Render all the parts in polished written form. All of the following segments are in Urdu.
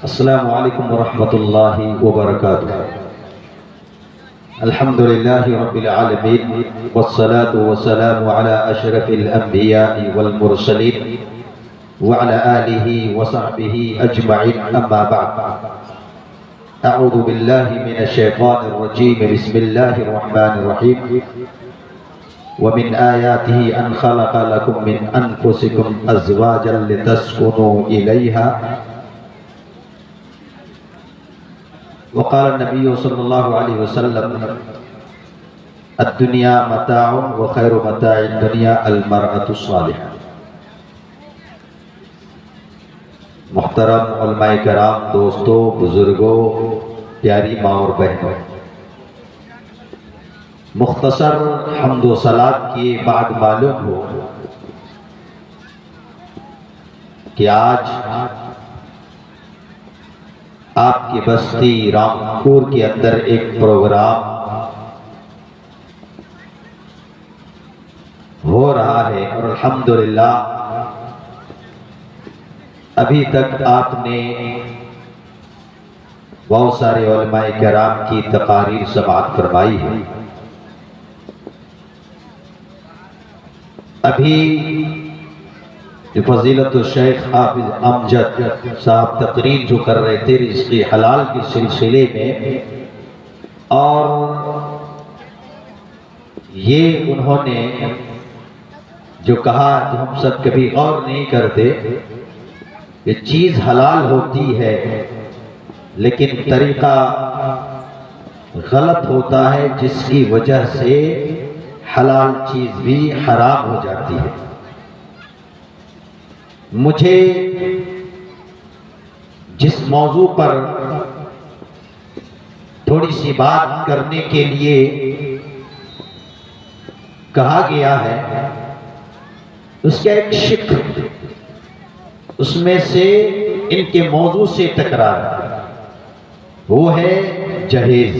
السلام علیکم ورحمۃ اللہ وبرکاتہ۔ الحمد للہ رب العالمین والصلاة والسلام علی اشرف الانبیاء والمرسلین وعلى آلہ وصحبہ اجمعین، اما بعد۔ اعوذ باللہ من الشیطان الرجیم، بسم اللہ الرحمن الرحیم۔ ومن آیاتہ ان خلق لکم من انفسکم ازواجا لتسکنوا الیہا، وقال النبی صلی اللہ علیہ وسلم الدنیا متاع وخیر متاع الدنیا المرأة الصالحہ۔ محترم علماء کرام، دوستوں، بزرگوں، پیاری ماں اور بہنوں، مختصر حمد و صلات کے بعد معلوم ہو کہ آج آپ کی بستی رامپور کے اندر ایک پروگرام ہو رہا ہے، اور الحمدللہ ابھی تک آپ نے بہت سارے علماء کرام کی تقاریر سماعت فرمائی ہے۔ ابھی فضیلت الشیخ حافظ امجد صاحب تقریر جو کر رہے تھے رزق حلال کے سلسلے میں، اور یہ انہوں نے جو کہا کہ ہم سب کبھی غور نہیں کرتے کہ چیز حلال ہوتی ہے لیکن طریقہ غلط ہوتا ہے، جس کی وجہ سے حلال چیز بھی حرام ہو جاتی ہے۔ مجھے جس موضوع پر تھوڑی سی بات کرنے کے لیے کہا گیا ہے، اس کا ایک شق اس میں سے ان کے موضوع سے ٹکرار ہے، وہ ہے جہیز۔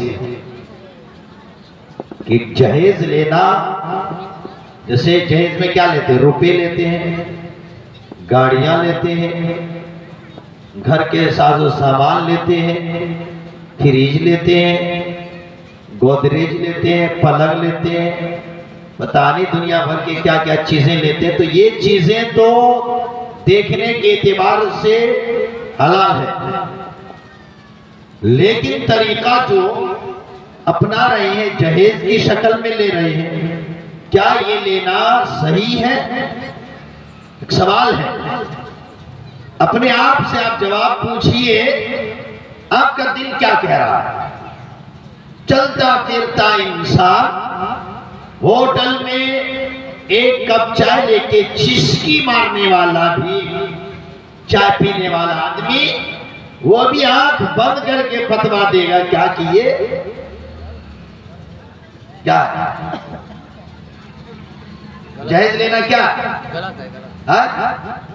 کہ جہیز لینا، جیسے جہیز میں کیا لیتے ہیں؟ روپے لیتے ہیں، گاڑیاں لیتے ہیں، گھر کے ساز و سامان لیتے ہیں، فریج لیتے ہیں، گودریج لیتے ہیں، پلنگ لیتے ہیں، پتہ نہیں دنیا بھر کے کیا کیا چیزیں لیتے ہیں۔ تو یہ چیزیں تو دیکھنے کے اعتبار سے حلال ہے، لیکن طریقہ جو اپنا رہے ہیں جہیز کی شکل میں لے رہے ہیں، کیا یہ لینا صحیح ہے؟ ایک سوال ہے، اپنے آپ سے آپ جواب پوچھئے، آپ کا دل کیا کہہ رہا ہے؟ چلتا پھرتا انسان ہوٹل میں ایک کپ چائے لے کے چسکی مارنے والا بھی، چائے پینے والا آدمی، وہ بھی آنکھ بند کر کے فتویٰ دے گا کیا کیے؟ کیا جہیز لینا کیا غلط ہے؟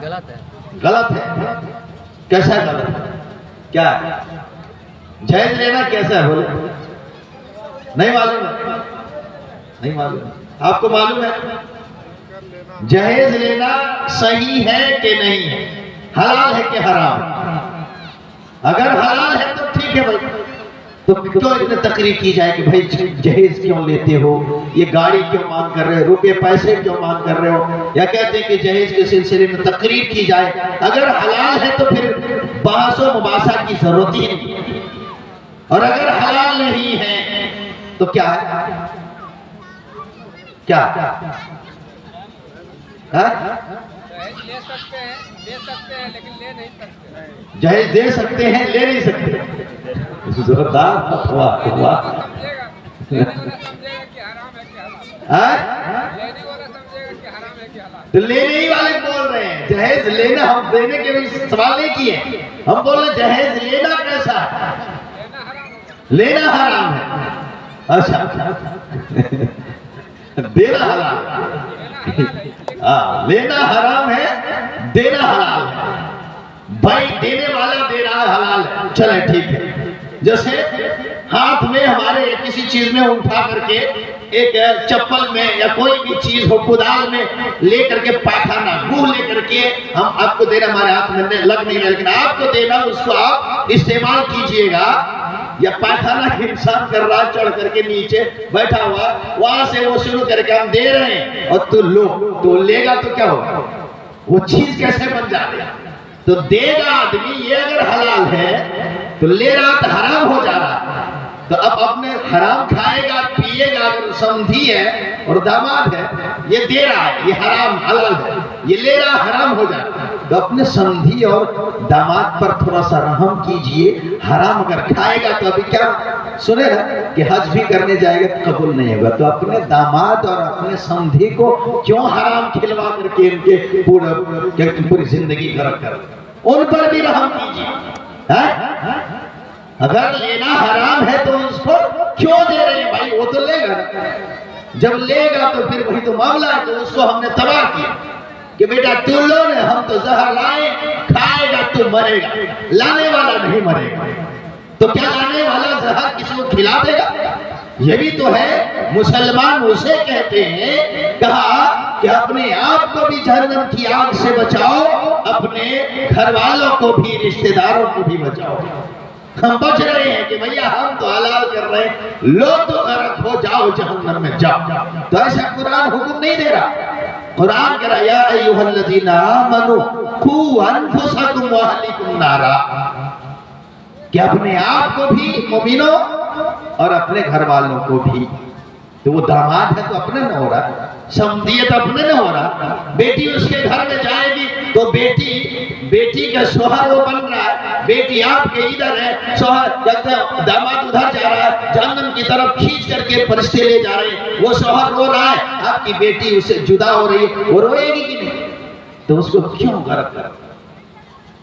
غلط ہے۔ غلط ہے؟ کیسا غلط ہے؟ کیا جہیز لینا کیسا ہے؟ بولے نہیں معلوم ہے؟ نہیں معلوم؟ آپ کو معلوم ہے جہیز لینا صحیح ہے کہ نہیں ہے؟ حلال ہے کہ حرام؟ اگر حلال ہے تو ٹھیک ہے بھائی، تو کیوں اتنے تقریر کی جائے کہ بھائی جہیز کیوں لیتے ہو، یہ گاڑی کیوں مانگ کر رہے ہو، روپے پیسے کیوں مانگ کر رہے ہو، یا کہتے ہیں کہ جہیز کے سلسلے میں تقریر کی جائے۔ اگر حلال ہے تو پھر بحث و مباحثہ کی ضرورت ہی نہیں، اور اگر حلال نہیں ہے تو کیا ہے؟ کیا لے سکتے ہیں لیکن لے نہیں سکتے۔ جہیز دے سکتے ہیں، لے نہیں سکتے۔ زوردار فتویٰ ہوا۔ تو لینے ہی والے بول رہے ہیں جہیز لینا، ہم دینے کے بھی سوال نہیں کیے، ہم بول رہے جہیز لینا کیسا ہے؟ لینا حرام ہے۔ اچھا دینا حلال ہے؟ لینا حرام ہے، دینا حلال ہے۔ بھائی دینے والا دے رہا ہے، حلال ہے، چلے ٹھیک ہے۔ جیسے ہاتھ میں ہمارے کسی چیز میں اٹھا کر کے ایک چپل میں یا کوئی بھی چیز ہو کدال میں لے کر کے پاخانہ گوہ لے کر کے ہم آپ کو دینا، ہمارے ہاتھ میں لگ نہیں رہا لیکن آپ کو دینا، اس کو آپ استعمال کیجئے گا. یا پاخانہ انسان کر رہا چڑھ کر کے نیچے بیٹھا ہوا، وہاں سے وہ شروع کر کے ہم دے رہے ہیں اور تو لے گا تو کیا ہوگا؟ وہ چیز کیسے بن جائے گا؟ تو دے گا آدمی، یہ اگر حلال ہے تو لے رہا تو حرام ہو جا رہا. تو اب اپنے حرام کھائے گا پیے گا، اگر سمدھی ہے اور داماد ہے، یہ دے رہا ہے یہ حرام حلال ہے، یہ لے رہا حرام ہو جائے. تو اپنے سمدھی اور داماد پر تھوڑا سا رحم کیجئے. حرام اگر کھائے گا تو ابھی کیا سنے نا کہ حج بھی کرنے جائے گا تو قبول نہیں ہوگا. تو اپنے داماد اور اپنے سمدھی کو کیوں حرام کھلوا کر کے ان کے پوری زندگی غرق کر، ان پر بھی رحم کیجئے. اگر لینا حرام ہے تو اس کو کیوں دے رہے ہیں بھائی؟ وہ تو لے گا، جب لے گا تو پھر وہی تو معاملہ ہے. تو اس کو ہم نے تباہ کیا کہ بیٹا تو لو نے، ہم تو زہر لائے، کھائے گا تو مرے گا، لانے والا نہیں مرے گا. تو کیا لانے والا زہر کسی کو کھلا دے گا؟ یہ بھی تو ہے. مسلمان اسے کہتے ہیں، کہا کہ اپنے آپ کو بھی جہنم کی آگ سے بچاؤ، اپنے گھر والوں کو بھی، رشتہ داروں کو بھی بچاؤ. ہم بچ رہے ہیں کہ بھیا ہم تو حلال کر رہے ہیں، لو تو غرق ہو جاؤ جہنم میں جاؤ. تو ایسا قرآن حکم نہیں دے رہا. قرآن کہہ رہا یا ایھا الذین آمنوا قوا انفسکم واہلیکم نارا، کہ اپنے آپ کو بھی مومنوں اور اپنے گھر والوں کو بھی. تو وہ داماد ہے تو اپنے نہ ہو رہا، سمدھیت اپنے نہ ہو رہا. بیٹی اس کے گھر میں جائے گی تو بیٹی کا شوہر وہ بن رہا ہے. بیٹی آپ کے ادھر ہے، شوہر داماد ادھر جا رہا ہے، جہنم کی طرف کھینچ کر کے فرشتے لے جا رہے ہیں. وہ شوہر رو رہا ہے، آپ کی بیٹی اسے جدا ہو رہی ہے، وہ روئے گی کہ نہیں؟ تو اس کو کیوں غرق کر؟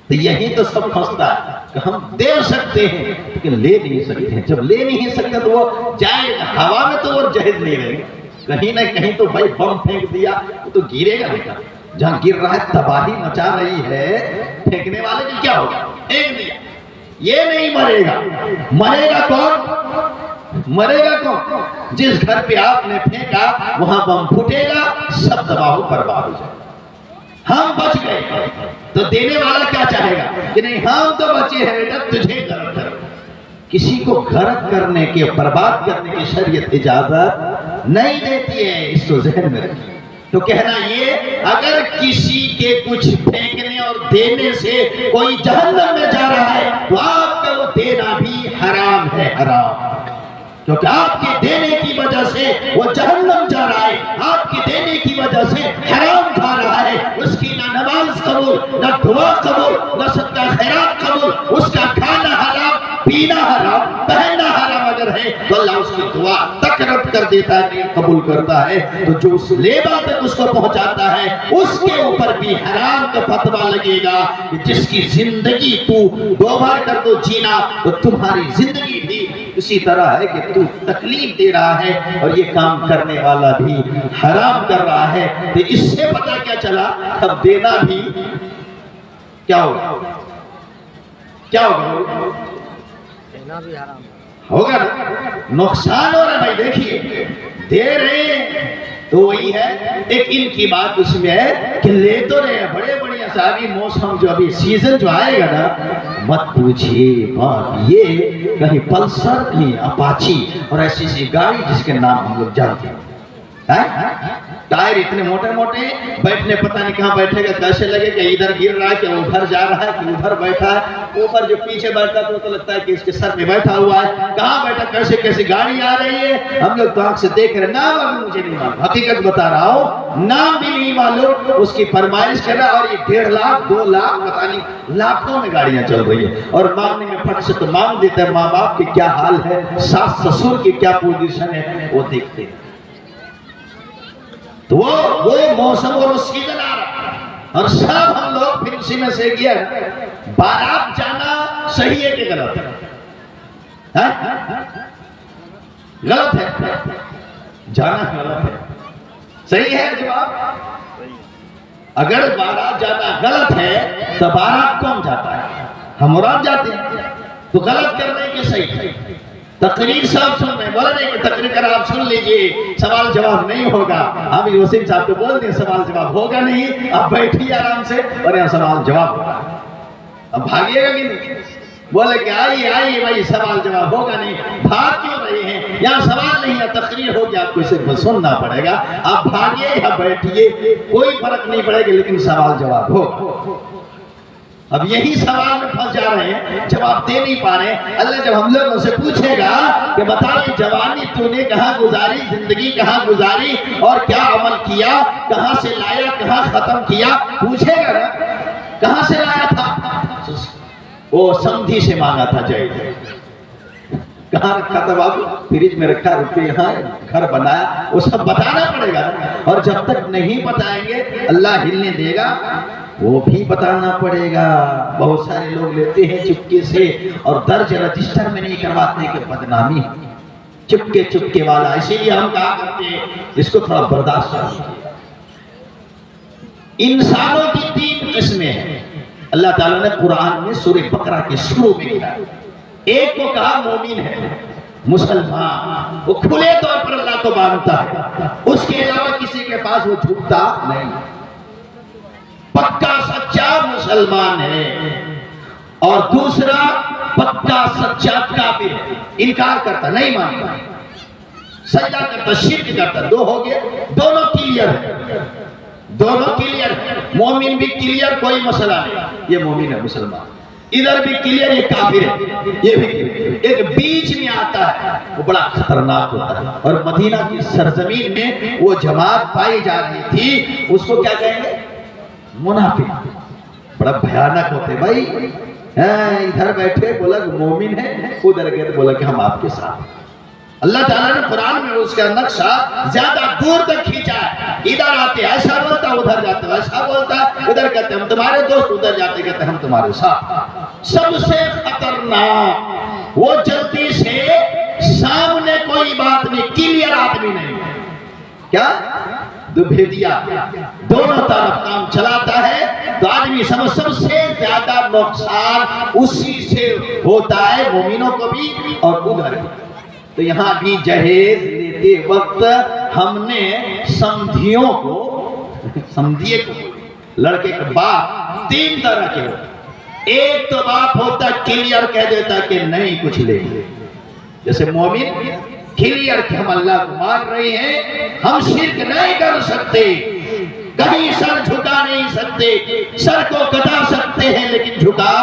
تو یہی تو سب پھنستا ہے کہ ہم دے سکتے ہیں لیکن لے نہیں سکتے ہیں. جب لے نہیں سکتے تو وہ جائے ہوا میں تو وہ جہیز نہیں رہے گا. کہیں نہ کہیں تو بھائی بم پھینک دیا تو گرے گا بیٹا. جہاں گر رہا ہے تباہی مچا رہی ہے، پھینکنے والے کی کیا ہوگا؟ پھینک دیا. یہ نہیں مرے گا. مرے گا کون؟ مرے گا کون؟ جس گھر پہ آپ نے پھینکا وہاں بم پھوٹے گا، سب تباہ و برباد ہو جائے. ہم بچ گئے تو دینے والا کیا چاہے گا کہ نہیں ہم تو بچے ہیں بیٹا، تجھے غرق کر. کسی کو غرق کرنے کے، برباد کرنے کی شریعت اجازت نہیں دیتی ہے. اس کو ذہن میں رکھیے. تو کہنا یہ، اگر کسی کے کچھ پھینکنے اور دینے سے کوئی جہنم میں جا رہا ہے تو آپ کا وہ دینا بھی حرام ہے، حرام. کیونکہ آپ کے دینے کی وجہ سے وہ جہنم جا رہا ہے، آپ کے دینے کی وجہ سے حرام کھا رہا ہے. اس کی نہ نماز قبول، نہ دعا قبول، نہ صدقہ خیرات قبول. اس کا کھانا حرام، پینا حرام، پہننا حرام اگر ہے تو اللہ اس کی دعا تک رد کر دیتا ہے، نہیں قبول کرتا ہے. تو جو اس لیبا تک اس کو پہنچاتا ہے اس کے اوپر بھی حرام کا فتویٰ لگے گا کہ جس کی زندگی تو دو بار کر دو جینا تو تمہاری زندگی بھی اسی طرح ہے کہ تو تکلیف دے رہا ہے اور یہ کام کرنے والا بھی حرام کر رہا ہے. تو اس سے پتہ کیا چلا، اب دینا بھی کیا ہوگا؟ کیا ہوگا؟ دینا بھی حرام ہوگا نا. نقصان ہو رہا ہے بھائی. دیکھیے دے رہے ہیں تو وہی ہے. ایک ان کی بات اس میں ہے کہ لے تو رہے ہیں بڑے بڑے اصحابی. موسم جو ابھی سیزن جو آئے گا نا، مت پوچھئے بات. یہ کہیں پلسر، کہیں اپاچی اور ایسی سی گاڑی جس کے نام ہم لوگ جانتے ہیں. ٹائر اتنے موٹے موٹے، بیٹھنے پتہ نہیں کہاں بیٹھے گا. کیسے لگے کہ ادھر گر رہا ہے کہ ادھر جا رہا ہے کہ ادھر بیٹھا ہے. اوپر جو پیچھے بیٹھا تو لگتا ہے کہ اس کے سر میں بیٹھا ہوا ہے. کہاں بیٹھا، کیسے کیسے گاڑی آ رہی ہے. ہم لوگ تو آنکھ سے دیکھ رہے ہیں. نام ابھی مجھے نہیں معلوم، حقیقت بتا رہا ہوں، نام بھی نہیں معلوم. اس کی فرمائش کر رہا ہے. اور یہ 1.5 لاکھ 2 لاکھ پتہ نہیں لاکھوں میں گاڑیاں چل رہی ہیں. اور مانگنے میں پھٹ سے تو مانگ دیتا ہے. ماں باپ کی کیا حال ہے، ساس سسر کی کیا پوزیشن ہے، وہ دیکھتے ہیں. تو وہ موسم اور سیزن آ رہا اور سب ہم لوگ پھر اسی میں سے گیا. بارات جانا صحیح ہے کہ غلط ہے؟ غلط ہے. جانا غلط ہے. صحیح ہے جواب. اگر بارات جانا غلط ہے تو بارات کون جاتا ہے؟ ہم مراد جاتے ہیں. تو غلط کرنے کے صحیح ہے. تقریر صاحب سن رہے ہیں، بولا نہیں کہ تقریر کر آپ سن لیجئے سوال جواب نہیں ہوگا. ہم وسیم صاحب کو بول دیں سوال جواب ہوگا نہیں، آپ بیٹھیے آرام سے اور یہاں سوال جواب ہوگا. اب بھاگیے گا کہ نہیں؟ بولے کہ آئیے آئیے بھائی سوال جواب ہوگا نہیں. بھاگ کیوں رہے ہیں؟ یہاں سوال نہیں ہے، تقریر ہوگی، آپ کو اسے سننا پڑے گا. آپ بھاگیے یا بیٹھیے کوئی فرق نہیں پڑے گا، لیکن سوال جواب ہوگا. اب یہی سوال میں پھنس جا رہے ہیں، جواب دے نہیں پا رہے ہیں. اللہ جب ہم لوگوں سے پوچھے گا کہ بتا یہ جوانی تو نے کہاں گزاری، زندگی کہاں گزاری اور کیا عمل کیا، کہاں سے لایا کہاں ختم کیا، پوچھے گا نا کہاں سے لایا تھا. وہ سمدھی سے مانگا تھا جائے کہاں رکھا تھا بابو، فریج میں رکھا، روپے یہاں گھر بنایا، وہ سب بتانا پڑے گا. اور جب تک نہیں بتائیں گے اللہ ہلنے دے گا، وہ بھی بتانا پڑے گا. بہت سارے لوگ لیتے ہیں چپکے سے اور درج رجسٹر میں نہیں کرواتے کہ بدنامی چپکے چپکے والا. اسی لیے ہم کہا کرتے ہیں اس کو تھوڑا برداشت کریں. انسانوں کی 3 قسمیں ہیں. اللہ تعالیٰ نے قرآن میں سورہ بقرہ کے شروع میں کہا. ایک کو کہا مومن ہے، مسلمان، وہ کھلے طور پر اللہ کو مانتا ہے، اس کے علاوہ کسی کے پاس وہ جھکتا نہیں، پکا سچا مسلمان ہے. اور دوسرا پکا سچا کافر ہے، انکار کرتا نہیں مانتا، سجدہ کرتا، شرک کرتا. 2 ہو گئے، دونوں کلیئر ہے، دونوں کلیئر ہے. مومن بھی کلیئر، کوئی مسئلہ نہیں، یہ مومن ہے مسلمان. ادھر بھی کلیئر، یہ کافر ہے، یہ بھی کلیئر. ایک بیچ میں آتا ہے، وہ بڑا خطرناک ہوتا ہے. اور مدینہ کی سرزمین میں وہ جماعت پائی جا رہی تھی، اس کو کیا کہیں گے؟ منافق. بڑا بھیانک ہوتے بھائی. ادھر بیٹھے بولا کہ مومن ہے، ادھر گئے تو بولا کہ ہم آپ کے ساتھ. اللہ تعالیٰ نے قرآن میں اس کا نقشہ زیادہ دور تک کھینچا ہے. ادھر آتے ایسا بولتا، ادھر جاتے ویسا بولتا، ادھر کہتے ہم تمہارے دوست، ادھر جاتے کہتے ہم تمہارے ساتھ. سب سے خطرناک وہ جلدی سے سامنے کوئی بات نہیں، کلیئر آدمی نہیں. کیا بھیدیا دونوں طرف کام چلاتا ہے تو آدمی سمجھ. سب سے زیادہ نقصان اسی سے ہوتا ہے، مومنوں کو بھی اور ادھر بھی. تو یہاں بھی جہیز لیتے وقت ہم نے سمدھیوں کو، سمدھیے کو، لڑکے کے باپ 3 طرح کے ہوتے. ایک تو باپ ہوتا کلیئر کہہ دیتا کہ نہیں کچھ لیں گے، جیسے مومن کلیئر کہ ہم اللہ کو مان رہے ہیں، ہم شرک نہیں کر سکتے، کہیں سر جھکا نہیں سکتے، سر کو کٹا سکتے ہیں لیکن جھکا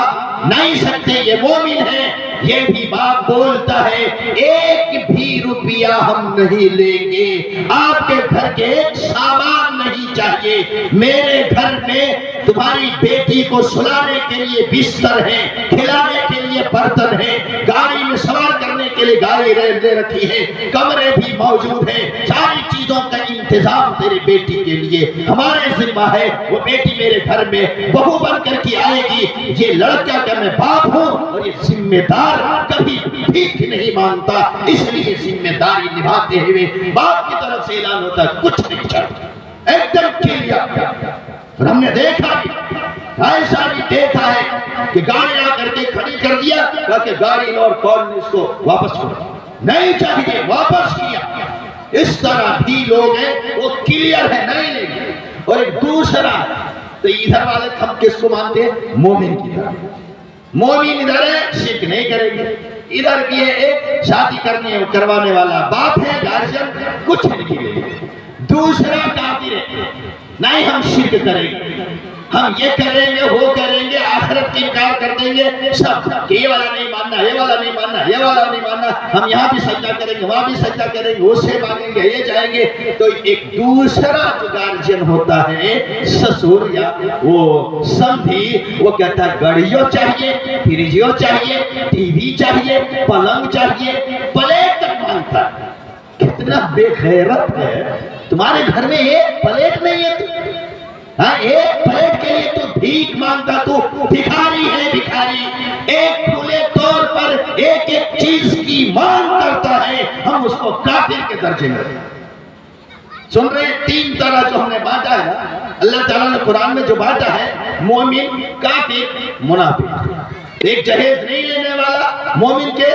نہیں سکتے. یہ مومن ہے. یہ بھی باپ بولتا ہے 1 بھی روپیہ ہم نہیں لیں گے، آپ کے گھر کے ایک سامان نہیں چاہیے، میرے گھر میں تمہاری بیٹی کو سلانے کے لیے بستر ہے، کھلانے کے لیے برتن ہے، گاڑی میں سوار کرنے کے لیے گاڑی لے رکھی ہے، کمرے بھی موجود ہیں، ساری چیزوں کا انتظام تیری بیٹی کے لیے ہمارے ذمہ ہے. وہ بیٹی میرے گھر میں بہو بن کر کے آئے گی. یہ لڑکا کہ میں باپ ہوں اور یہ ذمہ دار کبھی بھیک نہیں مانگتا، اس لیے ذمہ داری نبھاتے ہوئے باپ کی طرف سے اعلان ہوتا ہے کچھ نہیں چاہتا، ایک دم کلیئر. اور ہم نے دیکھا ایسا بھی دیکھا ہے کہ گاڑی آ کر کے کھڑی کر دیا کہ گاڑی اور کون نے اس کو واپس کرا، نہیں چاہیے واپس کیا. اس طرح بھی لوگ ہیں وہ کلیئر ہے نہیں لیں گے. اور ایک دوسرا تو ادھر والے ہم کس کو مانتے ہیں؟ مومن کی طرح. مومن ادھر ہے شرک نہیں کریں گے، ادھر بھی ہے ایک شادی کروانے والا باپ ہے، گارجن کچھ نہیں کرے گے. دوسرا کافر ہے، نہیں ہم شرک کریں گے، ہم یہ کریں گے وہ کریں گے، آخرت کی انکار کر دیں گے سب، کہ یہ والا نہیں ماننا، یہ والا نہیں ماننا، یہ والا نہیں ماننا، ہم یہاں بھی سجدہ کریں گے وہاں بھی سجدہ کریں گے، اس سے مانگیں گے یہ جائیں گے. تو ایک دوسرا جو گارجن ہوتا ہے سسور یا وہ سمدھی، وہ کہتا ہے گڑیوں چاہیے، فریجیوں چاہیے، ٹی وی چاہیے، پلنگ چاہیے، پلیٹ تک مانگتا ہے. کتنا بے غیرت ہے. تمہارے گھر میں ایک پلیٹ نہیں ہے، ہاں ایک پلیٹ کے لیے تو بھیک مانگتا، تو بھکاری ہے بھکاری. ایک کھلے طور پر ایک ایک چیز کی مانگ کرتا ہے، ہم اس کو کافر کے درجے میں سن رہے ہیں. 3 طرح جو ہم نے بانٹا ہے اللہ تعالیٰ نے قرآن میں جو بانٹا ہے، مومن، کافر، منافق. ایک جہیز نہیں لینے والا مومن کے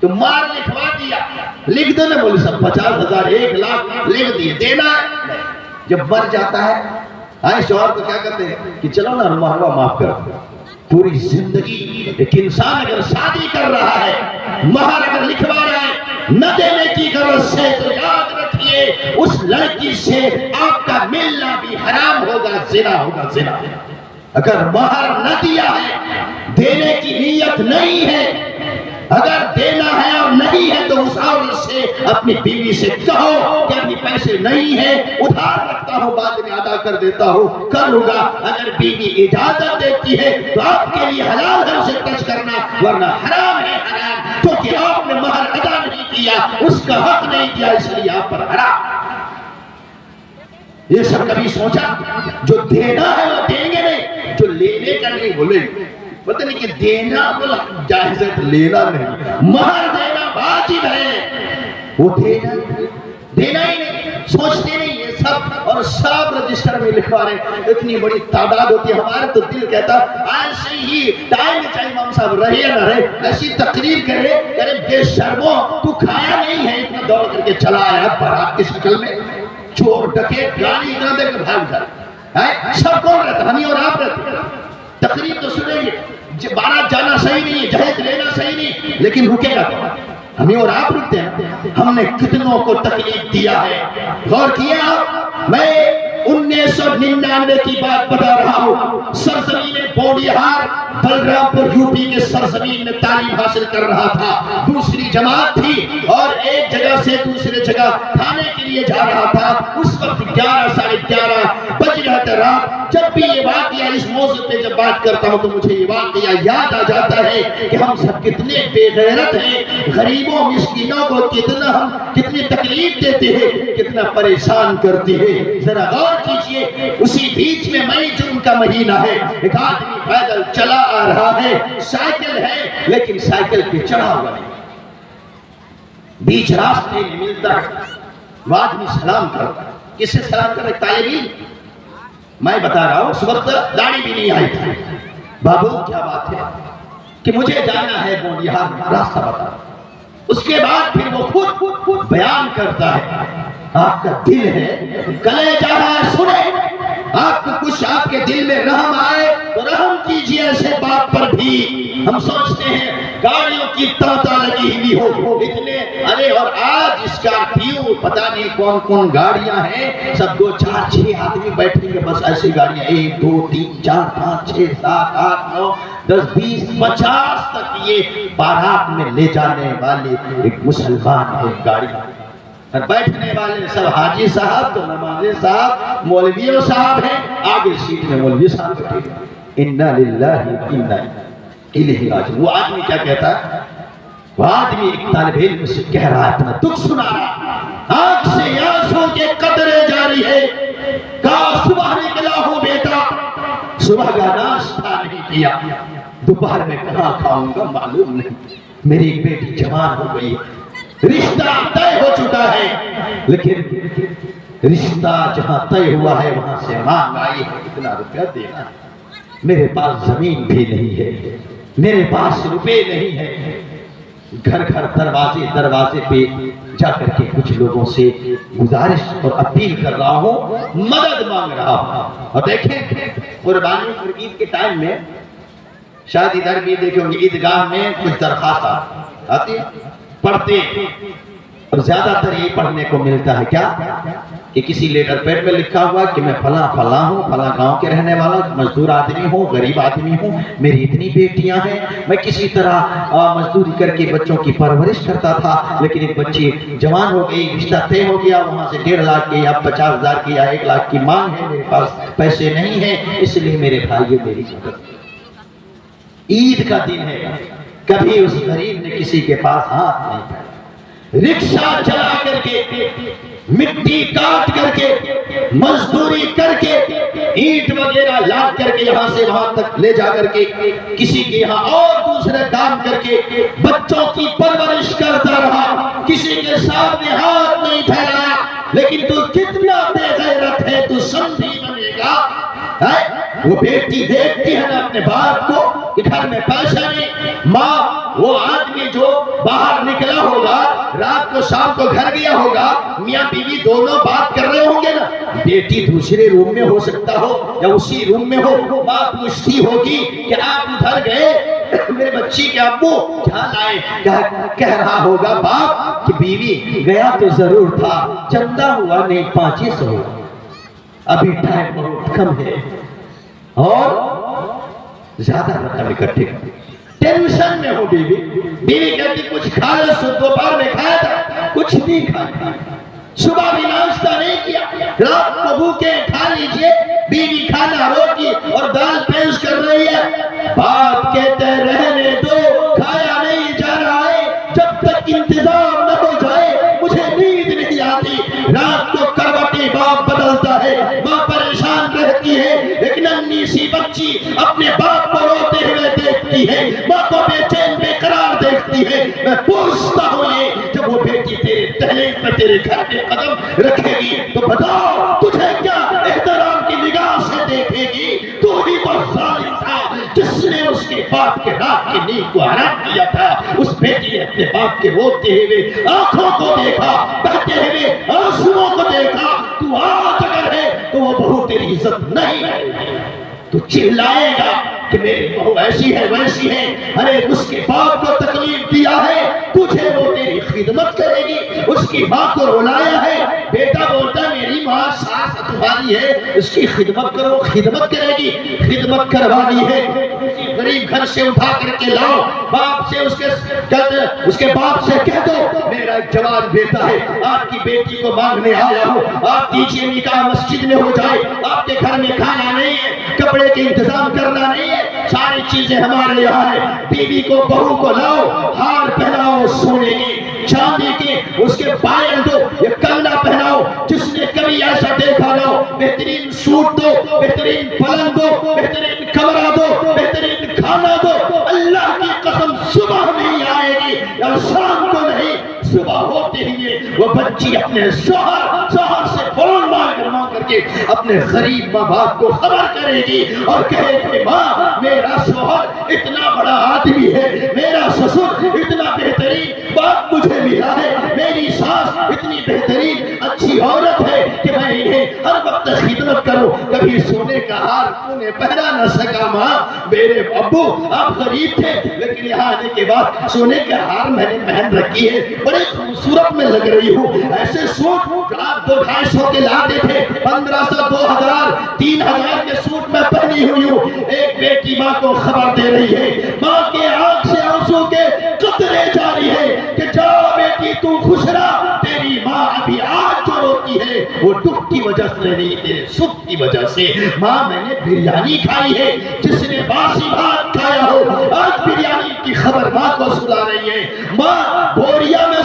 تو مار لکھوا دیا، لکھ دو نا بولے سب 50,000 1,00,000 لکھ دیے، دینا ہے۔ جب مر جاتا ہے آئے شوہر کو کیا کرتے ہیں کہ چلو نا مہربا معاف کر۔ پوری زندگی ایک انسان اگر شادی کر رہا ہے، مہر اگر لکھوا رہا ہے نہ دینے کی غرض سے، تو یاد رکھیے اس لڑکی سے آپ کا ملنا بھی حرام ہوگا، زنا ہوگا، زنا۔ اگر مہر نہ دیا ہے، دینے کی نیت نہیں ہے، اگر دینا ہے اور نہیں ہے تو اس عورت سے اپنی بیوی سے کہو کہ اپنی پیسے نہیں ہیں، ادھار رکھتا ہوں، بعد میں ادا کر دیتا ہوں، کر لوں گا۔ اگر بیوی اجازت دیتی ہے تو آپ کے لیے حلال ہے اسے ٹچ کرنا، ورنہ حرام ہے، حرام، کیونکہ آپ نے مہر ادا نہیں کیا، اس کا حق نہیں دیا، اس لیے آپ پر حرام۔ یہ سب کبھی سوچا؟ جو دینا ہے وہ دیں گے نہیں، جو لینے کا نہیں بولے پتہ نہیں کہ دینا بولا جائز ہے، لینا نہیں، مہر دینا واجب ہے، وہ دینا ہی نہیں، سوچتے نہیں یہ سب، اور سب رجسٹر میں لکھوا رہے، اتنی بڑی تعداد ہوتی ہے۔ ہمارے تو دل کہتا ایسے ہی ٹائم میں چاہے امام صاحب رہے یا نہ رہے، ایسی تقریر کرے کہ بے شرمو تو کھایا نہیں ہے، اتنا دوڑ کر کے چلا آیا بارات کی شکل میں، چور ڈکیت گالی اتنا دے کے بھاگ جائے، سب کون رہتا؟ ہم ہی اور آپ رہتے۔ تقریب تو سنیں گے، بارات جانا صحیح نہیں ہے، جہیز لینا صحیح نہیں، لیکن رکے گا تو ہمیں اور آپ رکتے ہیں۔ ہم نے کتنوں کو تکلیف دیا ہے، غور کیا آپ؟ میں 1999 کی بات بتا رہا ہوں، سرزمین بوڑیہار بلرام پور یو پی کے سرزمین میں تعلیم حاصل کر رہا تھا، دوسری جماعت تھی، اور ایک جگہ سے دوسرے جگہ کھانے کے لیے جا رہا تھا۔ اس وقت 11 ساڑھے 11 بج رہا تھا رات۔ جب بھی یہ واقعہ اس موضوع پہ جب بات کرتا ہوں تو مجھے یہ واقعہ یاد آ جاتا ہے کہ ہم سب کتنے بے غیرت ہیں، غریبوں مسکینوں کو کتنی تکلیف دیتے ہیں، کتنا پریشان کرتے ہیں۔ ذرا غور کیجئے، اسی بیچ میں مئی جون کا مہینہ ہے، ایک آدمی پیدل چلا آ رہا ہے، سائیکل ہے لیکن سائیکل پہ چڑھا ہوا نہیں، بیچ راستے میں ملتا ہے، وہ آدمی سلام کرتا ہے۔ کس سے سلام کر رہے؟ طالبین؟ میں بتا رہا ہوں اس وقت داڑھی بھی نہیں آئی تھی۔ بابو کیا بات ہے کہ مجھے جانا ہے بوڑیہار میں، راستہ بتا۔ اس کے بعد پھر وہ خود بیان کرتا ہے، آپ کا دل ہے گلے جا رہا ہے، سنے آپ کو کچھ آپ کے دل میں رحم آئے تو رحم کیجئے ایسے بات پر بھی۔ ہم سوچتے ہیں گاڑیوں کی تانتا لگی ہوئی ہو اتنے، ارے اور آج اسکارپیو پتہ نہیں کون کون گاڑیاں ہیں، سب 2 4 6 آدمی بیٹھیں گے، بس ایسی گاڑیاں 1 2 3 4 5 6 7 8 9 10 20 50 تک یہ بارات میں لے جانے والے ایک مسلمان ہے گاڑی، اور بیٹھنے والے سب حاجی صاحب تو نمازی صاحب مولویوں صاحب ہیں، آگے سیٹ میں مولوی صاحب بیٹھے ہیں۔ انا للہ و انا الیہ راجعون۔ وہ آدمی کیا کہتا ہے؟ وہ آدمی ایک طالب علم سے کہہ رہا ہے، اپنا دکھ سنا رہا، آنکھ سے آنسوں کے قطرے جاری ہے، کہا صبح نکلا ہوں بیٹا، صبح کا ناشتہ نہیں کیا، دوپہر میں کہاں کھاؤں گا معلوم نہیں، میری ایک بیٹی جوان ہو گئی، رشتہ طے ہو چکا ہے، لیکن رشتہ جہاں طے ہوا ہے وہاں سے مانگ آئی ہے اتنا روپیہ دینا ہے، میرے پاس زمین بھی نہیں ہے، میرے پاس روپے نہیں ہے، گھر گھر دروازے پہ جا کر کے کچھ لوگوں سے گزارش اور اپیل کر رہا ہوں، مدد مانگ رہا ہوں۔ اور دیکھیں قربانی اور عید کے ٹائم میں شاید ادھر بھی دیکھیں گے عیدگاہ میں کچھ درخواست آتی ہے، پڑھتے اور زیادہ تر یہ پڑھنے کو ملتا ہے کیا کہ کسی لیٹر پیڈ میں لکھا ہوا کہ میں فلاں ہوں، فلاں گاؤں کے رہنے والا مزدور آدمی ہوں، غریب آدمی ہوں، میری اتنی بیٹیاں ہیں، میں کسی طرح مزدوری کر کے بچوں کی پرورش کرتا تھا، لیکن ایک بچی جوان ہو گئی، رشتہ طے ہو گیا، وہاں سے 1.5 لاکھ کی یا 50,000 کی یا 1 لاکھ کی مانگ ہے، میرے پاس پیسے نہیں ہیں، اس لیے میرے بھائیو میری مدد۔ عید کا دن ہے، کبھی اس غریب نے کسی کے پاس ہاتھ نہیں پھیلایا، رکشہ چلا کر کے، مٹی کاٹ کر کے، مزدوری کر کے، اینٹ وغیرہ لاد کر کے یہاں سے وہاں تک لے جا کر کے، کسی کے یہاں اور دوسرے کام کر کے بچوں کی پرورش کرتا رہا، کسی کے سامنے ہاتھ نہیں پھیلایا، لیکن تو کتنا بے غیرت ہے، تو سمجھی بنے گا۔ وہ بیٹی دیکھتی ہے نا اپنے باپ کو، کہ گھر میں پیسہ نہیں، ماں وہ آدمی جو باہر نکلا ہوگا رات کو شام کو گھر گیا ہوگا، میاں بیوی دونوں بات کر رہے ہوں گے نا، بیٹی دوسرے روم میں ہو سکتا ہو یا اسی روم میں ہو، ماں پوچھتی ہوگی کہ آپ ادھر گئے میرے بچی کے ابو کیا لائے؟ کہہ رہا ہوگا باپ کہ بیوی گیا تو ضرور تھا، چندہ ہوا نہیں 500 ابھی ٹائم بہت کم ہے اور زیادہ رقم اکٹھے کر، ٹینشن میں ہو بیوی۔ بیوی کہتی کچھ کھا لو، دوپہر میں کھایا تھا کچھ نہیں کھایا، صبح بھی ناشتہ نہیں کیا، رات کو بھوکے کھا لیجئے۔ بیوی کھانا روٹی اور دال پیش کر رہی ہے، باپ کہتے رہنے دو، کھایا نہیں جا رہا ہے، جب تک انتظام نہ ہو جائے مجھے نیند نہیں آتی۔ رات کو کروٹیں باپ بدلتا ہے، ماں پریشان رہتی ہے، ایک ننھی سی بچی اپنے باپ کو روتے ہوئے دیکھتی ہے، ماں کو بے چین بے قرار دیکھتی ہے۔ میں پوچھتا ہوں یہ جب وہ بیٹی تیرے دہلیز میں تیرے گھر میں قدم رکھے گی تو بتاؤ تجھے کیا احترام کی نگاہ سے دیکھے گی؟ تو ہی وہ ظالم تھا جس نے اس کے باپ کے رات کی نیند کو حرام کیا تھا۔ اس بیٹی نے اپنے باپ کے روتے ہوئے آنکھوں کو دیکھا، بہتے ہوئے آنسوؤں کو دیکھا۔ تو آج اگر ہے تو وہ بہو تیری عزت نہیں ہے، تو چلائے گا کہ میری بہو ایسی ہے ویسی ہے، ارے اس کے باپ کو تکلیف دیا ہے، تجھے وہ تیری خدمت کرے گی۔ اس کی ماں کو رلایا ہے، بیٹا بولتا میری ماں ساس تمہاری ہے، اس کی خدمت کرو، خدمت کرے گی، خدمت کروانی ہے۔ کسی غریب گھر سے اٹھا کر کے لاؤ، باپ سے اس کے باپ سے کہہ دو میرا ایک جوان بیٹا ہے، آپ کی بیٹی کو مانگنے آیا ہوں، آپ دیجیے نکاح مسجد میں ہو جائے، آپ کے گھر میں کھانا نہیں ہے، کپڑے کے انتظام کرنا نہیں ہے، ساری چیزیں ہمارے یہاں ہے۔ بیوی کو بہو کو لاؤ، ہار پہناؤ سونے کی چاندی کی، اس کے پائل دو، یہ کنگنا پہناؤ، جس نے کبھی ایسا دیکھا نہ ہو، بہترین سوٹ دو، بہترین پلنگ دو، بہترین کمرہ دو، بہترین کھانا دو۔ اللہ کی قسم صبح نہیں آئے گی یا شام کو نہیں، صبح ہوتے ہی وہ بچی اپنے شوہر سے فون مانگ کر کے اپنے غریب ماں باپ کو خبر کرے گی اور کہے کہ ماں میرا شوہر اتنا بڑا آدمی ہے، میرا سسر اتنا بہترین باپ مجھے ملا ہے، میری ساس اتنی بہترین اچھی عورت ہے کہ میں انہیں ہر وقت خدمت کروں۔ کبھی سونے کا ہار تو نے پہنا نہ سکا ماں، میرے ابو آپ غریب تھے لیکن یہاں آنے کے بعد سونے کا ہار میں نے پہن رکھی ہے، بڑے خوبصورت میں لگ رہی ہوں۔ ایسے سوٹ جو آپ 200-250 کے لاتے تھے، 1500 2000 3000 کے سوٹ میں پہنی ہوئی ہوں۔ ایک بیٹی ماں کو خبر دے رہی ہے، ماں کے آنکھ سے آنسو کے قطرے جاری ہے کہ جاؤ بیٹی تو خوش رہ، تیری ماں ابھی آج جو روتی ہے وہ دکھ کی وجہ سے نہیں، تیرے سکھ کی وجہ سے۔ ماں میں نے بریانی کھائی ہے، جس نے باسی بھات کھایا ہو آج بریانی کی خبر ماں کو سنا رہی ہے۔ ماں بوریا میں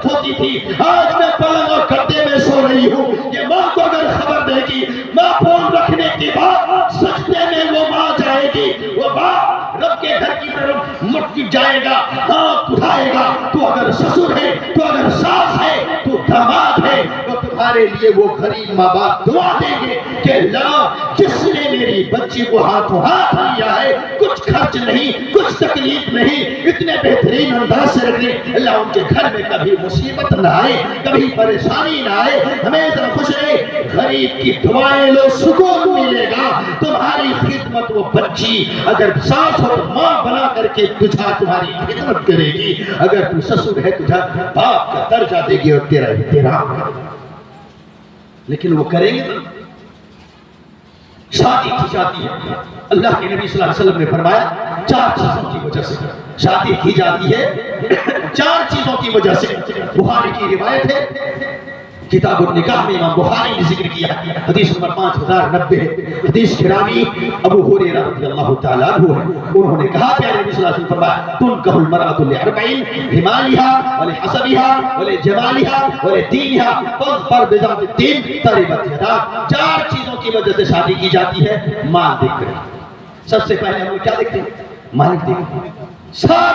سوتی تھی، آج میں پلنگ اور گدے میں سو رہی ہوں۔ یہ ماں کو اگر خبر دے گی، ماں فون رکھنے کے بعد سجدے میں وہ ماں جائے گی، وہ باپ رب کے گھر کی طرف مٹ جائے گا، ہاتھ اٹھائے گا۔ تو اگر سسر ہے، تو اگر ساس ہے، تو داماد ہے، تو تمہارے لیے وہ غریب ماں باپ دعا دیں گے کہ اللہ جس نے میری بچی کو ہاتھوں ہاتھ لیا ہے، کچھ خرچ نہیں، کچھ تکلیف نہیں، اتنے بہترین انداز سے رکھنے، اللہ ان کے گھر میں کبھی مصیبت نہ آئے، کبھی پریشانی نہ آئے، ہمیشہ خوش رہے۔ غریب کی دعائیں لو، سکون ملے گا۔ تمہاری خدمت وہ بچی اگر ساس اور ماں بنا کر کے تمہاری خدمت کرے گی، اگر تو سسر ہے تجھے باپ کا درجہ دے گی اور تیرا احترام کرے گی۔ لیکن وہ کریں گے تو شادی کی جاتی ہے، اللہ کے نبی صلی اللہ علیہ وسلم نے فرمایا 4 چیزوں کی وجہ سے شادی کی جاتی ہے، 4 چیزوں کی وجہ سے۔ بخاری کی روایت ہے، کتاب النکاح میں امام بخاری نے ذکر کیا، حدیث نمبر 5090 حدیث کے راوی ابو ہریرہ رضی اللہ تعالیٰ عنہ ہے۔ انہوں نے کہا پیارے نبی صلی اللہ علیہ وسلم فرمایا تنکح المرأة ل40 لمالها ولحسبها ولجمالها ولدینها فاظفر بذات الدین تربت یداک۔ 4 چیزوں کی وجہ سے شادی کی جاتی ہے، مال دیکھ کر۔ سب سے پہلے ہم کیا دیکھتے ہیں؟ مال دیکھتے ہیں۔ سب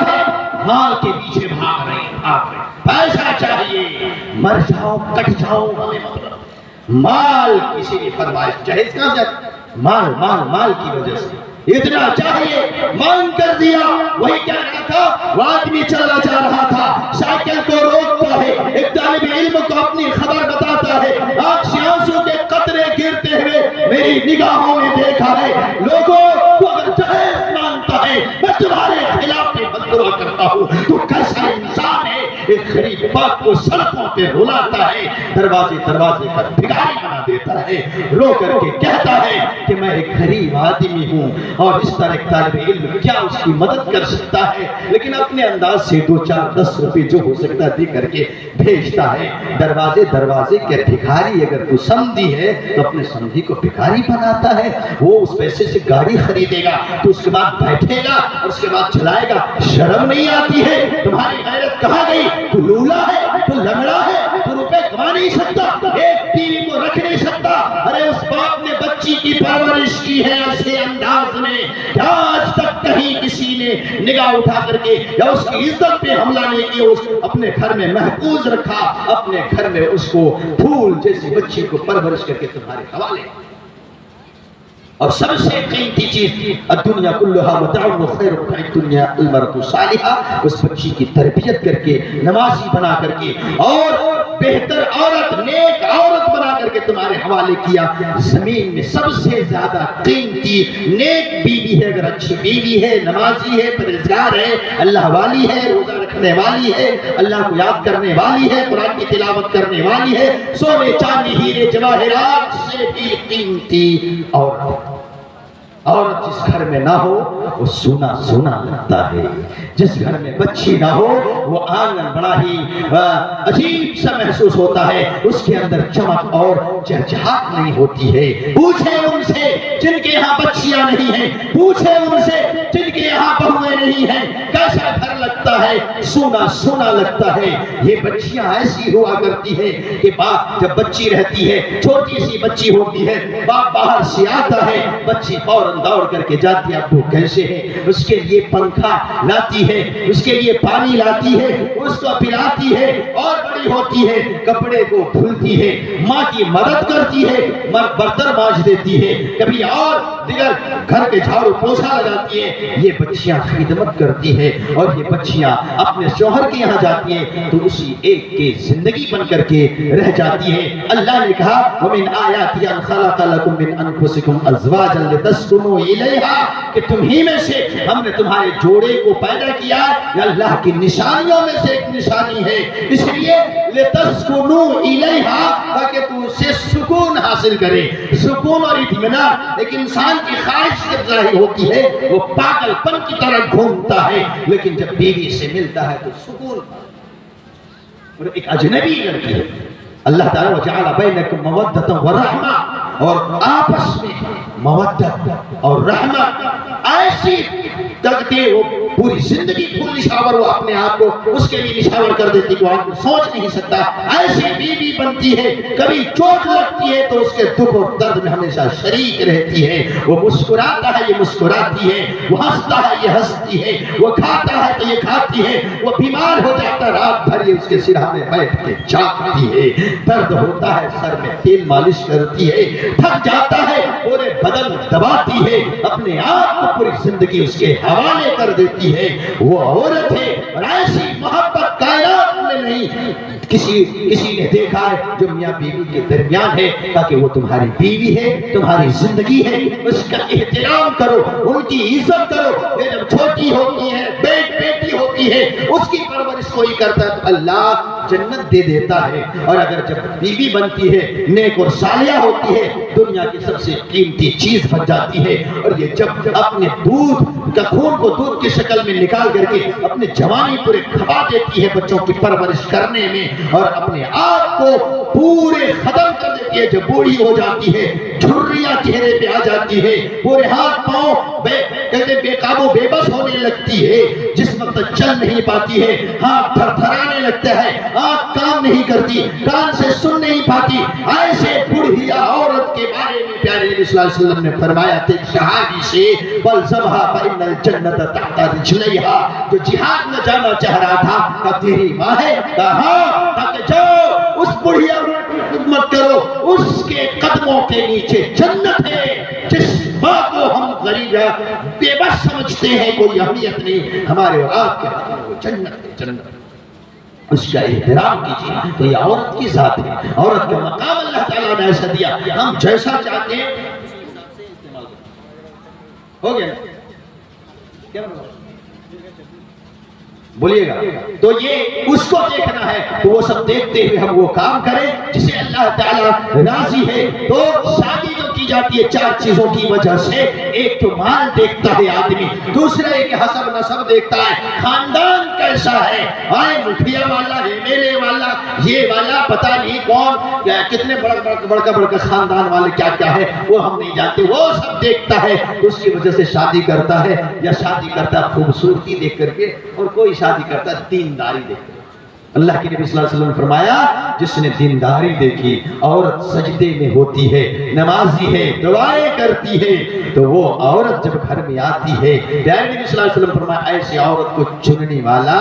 مال کے پیچھے بھاگ رہے ہیں، پیسہ چاہیے، مر جاؤ کٹ جاؤ ہمیں مطلب۔ مال کسی بھی فرمائش جہیز کہاں سے مال مال مال کی وجہ سے اتنا چاہیے مانگ کر دیا. وہی کہہ رہا تھا وہ آدمی چلا جا رہا تھا سائیکل کو روکتا ہے ایک طالب علم کو اپنی خبر بتاتا ہے آنکھ سے آنسو کے قطرے گرتے ہوئے میری نگاہوں میں دیکھا ہے لوگوں تو اگر جہیز مانگتا ہے میں تمہارے خلاف میں بددعا کرتا ہوں تو کیسا انسان ہے. ایک غریب باپ کو سڑکوں پہ رلاتا ہے دروازے دروازے پر بھکاری بنا دیتا ہے رو کر کے کہتا ہے کہ میں ایک غریب آدمی ہوں اور اس طرح ایک طالب علم کیا اس کی مدد کر سکتا ہے لیکن اپنے انداز سے 2 4 10 روپے جو ہو سکتا ہے دے کر کے بھیجتا ہے. دروازے دروازے کے بھکاری اگر کوئی سمدھی ہے تو اپنے سمدھی کو بھکاری بناتا ہے. وہ اس پیسے سے گاڑی خریدے گا تو اس کے بعد بیٹھے گا اور اس کے بعد چلائے گا. شرم نہیں آتی ہے؟ تمہاری غیرت کہاں گئی؟ تو لولا ہے تو لنگڑا ہے تو روپے کما نہیں سکتا ایک ٹی وی کو رکھ نہیں سکتا. ارے اس باپ نے بچی کی پرورش کی ہے ایسے انداز میں کیا آج تک کہیں کسی نے نگاہ اٹھا کر کے یا اس کی عزت پہ حملہ نہیں کیا. اس اپنے گھر میں محفوظ رکھا اپنے گھر میں اس کو پھول جیسی بچی کو پرورش کر کے تمہارے حوالے. اور سب سے قیمتی چیز الدنیا کلها متاع وخیر متاع الدنیا المرأة الصالحة اس بچی کی تربیت کر کے نمازی بنا کر کے اور بہتر عورت نیک عورت بنا کر کے تمہارے حوالے کیا. زمین میں سب سے زیادہ قیمتی نیک بیوی ہے اگر اچھی بیوی ہے نمازی ہے پرہیزگار ہے اللہ والی ہے روزہ رکھنے والی ہے اللہ کو یاد کرنے والی ہے قرآن کی تلاوت کرنے والی ہے سونے چاندی ہیرے جواہرات سے بھی قیمتی عورت جس گھر میں نہ ہو وہ سونا سونا لگتا ہے. جس گھر میں بچی نہ ہو وہ آنگن بڑا ہی عجیب سا محسوس ہوتا ہے اس کے اندر چمک اور چہچہاٹ نہیں ہوتی ہے. پوچھیں ان سے جن کے یہاں بچیاں نہیں ہیں پوچھیں ان سے جن کے یہاں بہویں نہیں ہیں کیسا گھر لگتا ہے سونا سونا لگتا ہے. یہ بچیاں ایسی ہوا کرتی ہے کہ باپ جب بچی رہتی ہے چھوٹی سی بچی ہوتی ہے باپ باہر سے آتا ہے بچی فوراً دوڑ کر کے جاتی ہے ابو کیسے ہیں اس کے لیے پنکھا لاتی ہے اس کے لیے پانی لاتی ہے اس کو پلاتی ہے اور بڑی ہوتی ہے کپڑے کو دھلتی ہے ماں کی مدد کرتی ہے برتن مانج دیتی ہے کبھی اور دیگر گھر کے جھاڑو پوچھا لگاتی ہے. یہ بچیاں خدمت کرتی ہے اور یہ بچیاں اپنے شوہر کے یہاں جاتی ہیں تو اسی ایک کے زندگی بن کر کے رہ جاتی ہے. اللہ نے کہا وَمِنْ آيَاتِهِ أَنْ خَلَقَ لَكُم مِّنْ أَنفُسِكُمْ أَزْوَاجًا لِتَسْكُنُوا إِلَيْهَا کہ تمہیں میں سے ہم نے تمہارے جوڑے کو پیدا کیا. یہ اللہ کی نشانیوں میں سے ایک نشانی ہے اس لیے لِتَسْكُنُوا إِلَيْهَا تاکہ تو اسے سکون حاصل کرے سکون اور اطمینان. ایک انسان کی خواہش جب ظاہر ہوتی ہے وہ پاگل پن کی طرح گھومتا ہے لیکن جب بیوی سے ملتا ہے تو سکون. اور ایک اجنبی لڑکی ہے اللہ تعالیٰ وجعل بینکم مودۃ ورحمہ اور آپس میں مودت اور رحمت ایسی تکتے وہ پوری زندگی پھول نشاور وہ اپنے آپ کو اس کے لیے نشاور کر دیتی کہ وہ آپ کو سوچ نہیں سکتا. ایسی بیوی بنتی ہے کبھی چوٹ لگتی ہے تو اس کے دکھ اور درد میں ہمیشہ شریک رہتی ہے. وہ مسکراتا ہے یہ مسکراتی ہے وہ ہنستا ہے یہ ہنستی ہے وہ کھاتا ہے تو یہ کھاتی ہے وہ بیمار ہو جاتا ہے رات بھر یہ اس کے سرہانے بیٹھ کے جاگتی ہے درد ہوتا ہے سر میں تیل مالش کرتی ہے تھک جاتا ہے پورے بدن دباتی ہے اپنے آپ کو پوری زندگی اس کے حوالے کر دیتی ہے. وہ عورت ہے اور ایسی محبت کائنات میں نہیں کسی نے دیکھا ہے جو میاں بیوی کے درمیان ہے تاکہ وہ تمہاری بیوی ہے تمہاری زندگی ہے اس کا احترام کرو ان کی عزت کرو. یہ جب چھوٹی ہوتی ہے بیٹی ہوتی ہے اس کی پرورش کوئی کرتا ہے تو اللہ جنت دے دیتا ہے. اور اگر جب بیوی بنتی ہے نیک اور صالحہ ہوتی ہے دنیا کی سب سے قیمتی چیز بن جاتی ہے. اور یہ جب اپنے دودھ کا خون کو دودھ کی شکل میں نکال کر کے اپنے جوانی پورے کھپا دیتی ہے بچوں کی پرورش کرنے میں اور اپنے آپ کو پورے ختم کر دیتی ہے. جب بوڑھی ہو جاتی ہے جھریاں چہرے پہ آ جاتی ہے پورے ہاتھ پاؤں بے قابو بے بس ہونے لگتی ہے جس وقت چل نہیں پاتی ہے ہاتھ تھر تھرانے لگتا ہے آنکھ کام نہیں کرتی کان سے سن نہیں پاتی. ایسے بڑھیا عورت کے بارے میں پیارے نبی صلی اللہ علیہ وسلم نے فرمایا تھا صحابی سے بلزمھا فإن الجنت تحت رجلیھا جو جہاد میں جانا چاہ رہا تھا کہ تیری ماں ہے کہا تاکہ جاؤ اس بڑھیا کی خدمت کرو اس کے قدموں کے نیچے جنت ہے. جس ماں کو ہم غریب یا بے بس سمجھتے ہیں کوئی اہمیت نہیں، ہمارے اور آپ کے ہاتھ میں وہ جنت ہے، جنت، اس کا احترام کیجیے۔ تو یہ عورت کی ذات ہے، عورت کا مقام اللہ تعالیٰ نے ایسا دیا، ہم جیسا چاہتے ہیں ہو گیا کیا بولیے گا۔ تو یہ اس کو دیکھنا ہے، تو وہ سب دیکھتے ہوئے ہم وہ کام کریں جسے اللہ تعالیٰ راضی ہے۔ تو شادی جو کی جاتی ہے 4 چیزوں کی وجہ سے، ایک تو مال دیکھتا ہے آدمی، دوسرا ایک حسب نسب دیکھتا ہے، خاندان کیسا ہے، آئے مکھیا والا، ایم ایل اے والا، یہ والا، پتہ نہیں کون، کتنے بڑا خاندان والے کیا کیا ہے وہ ہم نہیں جانتے، وہ سب دیکھتا ہے، اس کی وجہ سے شادی کرتا ہے۔ یا شادی کرتا ہے خوبصورتی دیکھ کر کے، اور کوئی شادی کرتا ہے دینداری دیکھ کر۔ اللہ کے نبی صلی اللہ علیہ وسلم نے فرمایا جس نے دینداری دیکھی، عورت سجدے میں ہوتی ہے، نمازی ہے، دعائیں کرتی ہے، تو وہ عورت جب گھر میں آتی ہے، پیارے نبی صلی اللہ علیہ وسلم فرمایا ایسے عورت کو چننے والا